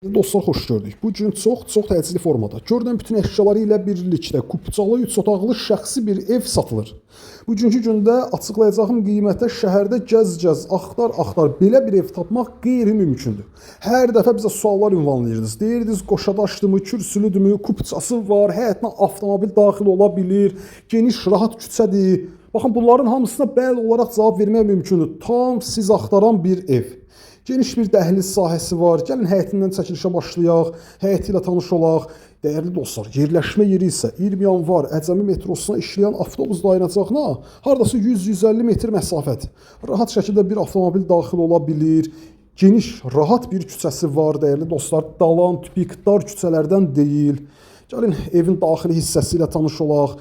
Dostlar, xoş gördük. Bu gün çox təcili formada görünən bütün əşyaları ilə birlikdə kupçalı 3 otaqlı şəxsi bir ev satılır. Bugünkü gündə açıqlayacağım qiymətə şəhərdə gəz-gəz, axtar belə bir ev tapmaq qeyri-mümkündür. Hər dəfə bizə suallar ünvanlayırdınız. Deyirdiniz qoşadaşdımı, kürsülüdümü, kupçası var, həyətinə avtomobil daxil ola bilir, geniş, rahat küçədir. Baxın, bunların hamısına bəli olaraq cavab vermək mümkündür. Tam siz axtaran bir ev. Geniş bir dəhliz sahəsi var. Gəlin həyətindən çəkilişə başlayaq, həyəti ilə tanış olaq. Dəyərli dostlar, yerləşmə yeri isə 20 yanvar Əcəmi metrosuna işləyən avtobus dayanacağına hardasa 100-150 metr məsafədir. Rahat şəkildə bir avtomobil daxil ola bilir. Geniş, rahat bir küçəsi var, dəyərli dostlar. Dalan, tüpik, dar küçələrdən deyil. Gəlin evin daxili hissəsi ilə tanış olaq.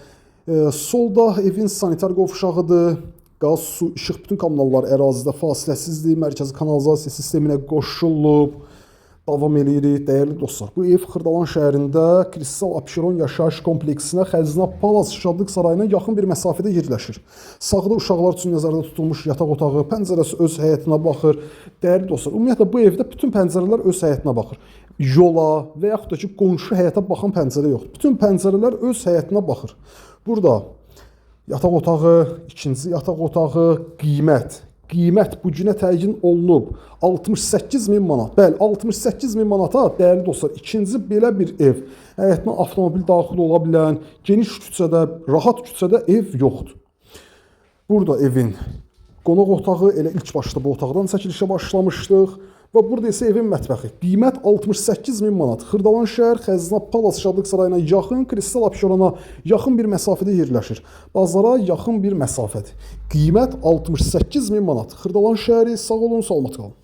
Solda evin sanitar qovşağıdır. Qaz, su, işıq, bütün kommunallar ərazidə fasiləsizdir, mərkəzi kanalizasiya sisteminə qoşulub. Davam eləyirik, dəyərli dostlar. Bu ev Xırdalan şəhərində Kristal Abşeron yaşayış kompleksinə Xəzinə Palas Şadlıq Sarayına yaxın bir məsafədə yerləşir. Sağda uşaqlar üçün nəzərdə tutulmuş yataq otağı, pəncərəsi öz həyətinə baxır. Dəyərli dostlar, ümumiyyətlə bu evdə bütün pəncərələr öz həyətinə baxır. Yola və yaxud da ki, qonşu həyətə baxan pəncərə yoxdur. Bütün pəncərələr öz həyətinə baxır. Burada yataq otağı, ikinci yataq otağı, qiymət bu günə təyin olunub 68.000 manat. Bəli, 68.000 manata, dəyərli dostlar, ikinci belə bir ev, həyətinə avtomobil daxil ola bilən, geniş küçədə, rahat küçədə ev yoxdur. Burada evin qonaq otağı, elə ilk başda bu otaqdan çəkilişə başlamışdıq. Və burada isə evin mətbəxi. Qiymət 68.000 manat. Xırdalan şəhər Xəzinə Palas Şadlıq Sarayına yaxın, Kristal Abşerona yaxın bir məsafədə yerləşir. Bazara yaxın bir məsafədir. Qiymət 68.000 manat. Xırdalan şəhəri, sağ olun, salamat qalın.